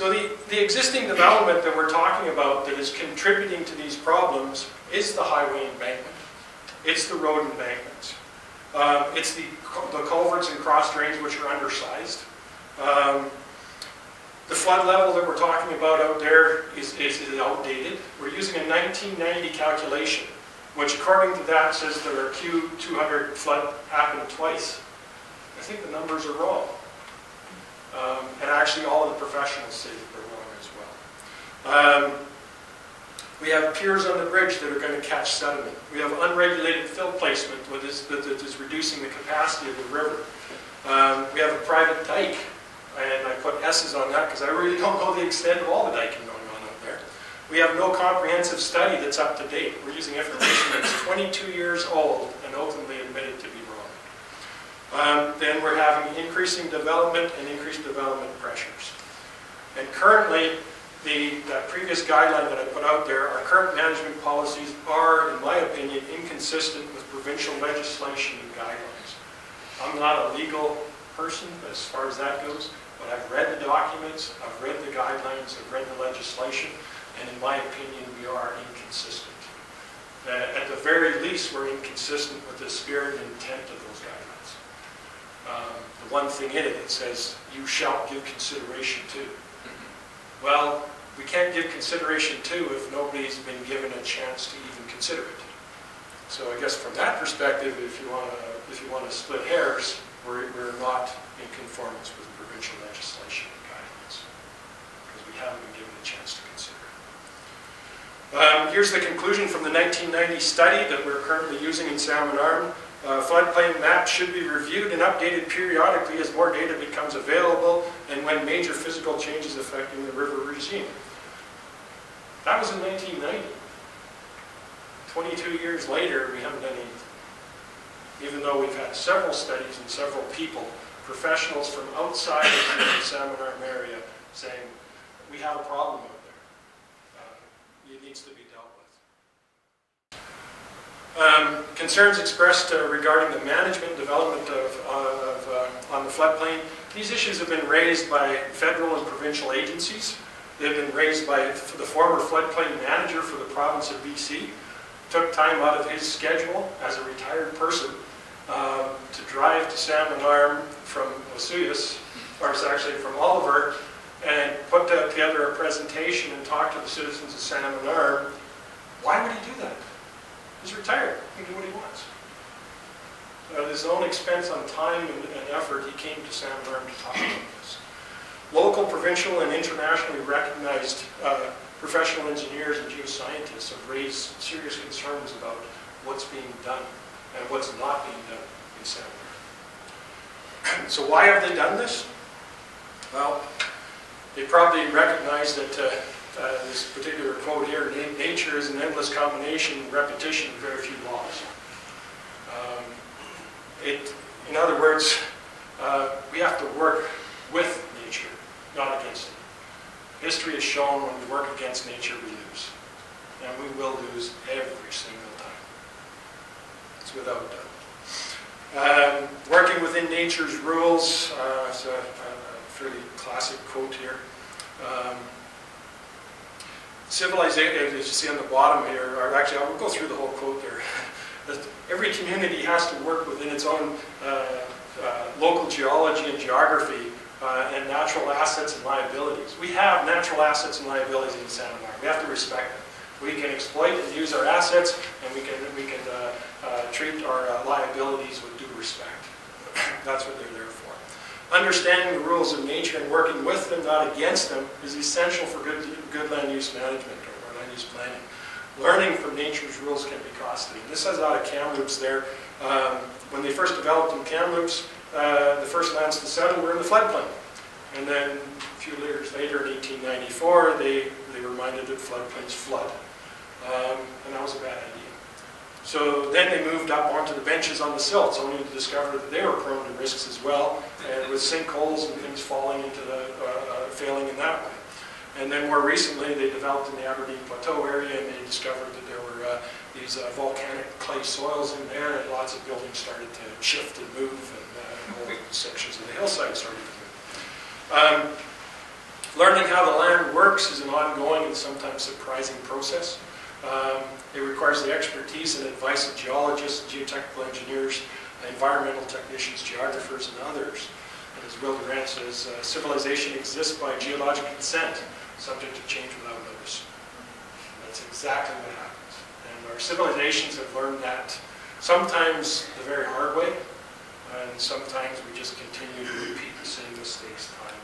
So the existing development that we're talking about that is contributing to these problems is the highway embankment. It's the road embankments. It's the culverts and cross drains which are undersized. The flood level that we're talking about out there is outdated. We're using a 1990 calculation, which according to that says that our Q200 flood happened twice. I think the numbers are wrong. And actually all of the professionals say that they're wrong as well. We have piers on the bridge that are going to catch sediment. We have unregulated fill placement that is reducing the capacity of the river. We have a private dike, and I put S's on that because I really don't know the extent of all the diking going on out there. We have no comprehensive study that's up to date. We're using information that's 22 years old and openly admitted to be wrong. Then we're having increasing development and increased development pressures. And currently, that previous guideline that I put out there, our current management policies are, in my opinion, inconsistent with provincial legislation and guidelines. I'm not a legal person as far as that goes, but I've read the documents, I've read the guidelines, I've read the legislation, and in my opinion, we are inconsistent. At the very least, we're inconsistent with the spirit and intent of those guidelines. The one thing in it, it says, you shall give consideration to. Well, we can't give consideration to if nobody's been given a chance to even consider it. So I guess from that perspective, if you want to split hairs, we're not in conformance with provincial legislation and guidelines because we haven't been given a chance to consider it. Here's the conclusion from the 1990 study that we're currently using in Salmon Arm. Floodplain maps should be reviewed and updated periodically as more data becomes available and when major physical changes affecting the river regime. That was in 1990. 22 years later, we haven't done anything. Even though we've had several studies and several people, professionals from outside of the Salmon Arm area, saying, we have a problem out there. It needs to be dealt with. Concerns expressed regarding the management development on the floodplain. These issues have been raised by federal and provincial agencies. They've been raised by the former floodplain manager for the province of BC. Took time out of his schedule as a retired person to drive to Salmon Arm from Osoyoos, or it's actually from Oliver, and put together a presentation and talk to the citizens of Salmon Arm. Why would he do that? He's retired. He can do what he wants. At his own expense on time and effort, he came to Salmon Arm to talk about this. Local, provincial, and internationally recognized professional engineers and geoscientists have raised serious concerns about what's being done and what's not being done in Salmon Arm. So why have they done this? Well, they probably recognize that this particular quote here, nature is an endless combination, repetition of very few laws. In other words, we have to work with nature, not against it. History has shown when we work against nature, we lose. And we will lose every single time. It's without doubt. Working within nature's rules, it's a fairly classic quote here. Civilization, as you see on the bottom here, or actually I will go through the whole quote there. Every community has to work within its own local geology and geography and natural assets and liabilities. We have natural assets and liabilities in Salmon Arm. We have to respect them. We can exploit and use our assets, and we can treat our liabilities with due respect. That's what they're there for. Understanding the rules of nature and working with them, not against them, is essential for good land use management or land use planning. Learning from nature's rules can be costly. This is out of Kamloops there. When they first developed in Kamloops, the first lands to settle were in the floodplain. And then a few years later, in 1894, they reminded that floodplains flood. And that was a bad idea. So then they moved up onto the benches on the silts, only to discover that they were prone to risks as well, and with sinkholes and things falling into failing in that way. And then more recently, they developed in the Aberdeen Plateau area, and they discovered that there were these volcanic clay soils in there, and lots of buildings started to shift and move, and whole sections of the hillside started to move. Learning how the land works is an ongoing and sometimes surprising process. It requires the expertise and advice of geologists, geotechnical engineers, environmental technicians, geographers, and others. And as Will Durant says, civilization exists by geologic consent, subject to change without notice. That's exactly what happens. And our civilizations have learned that sometimes the very hard way, and sometimes we just continue to repeat the same mistakes time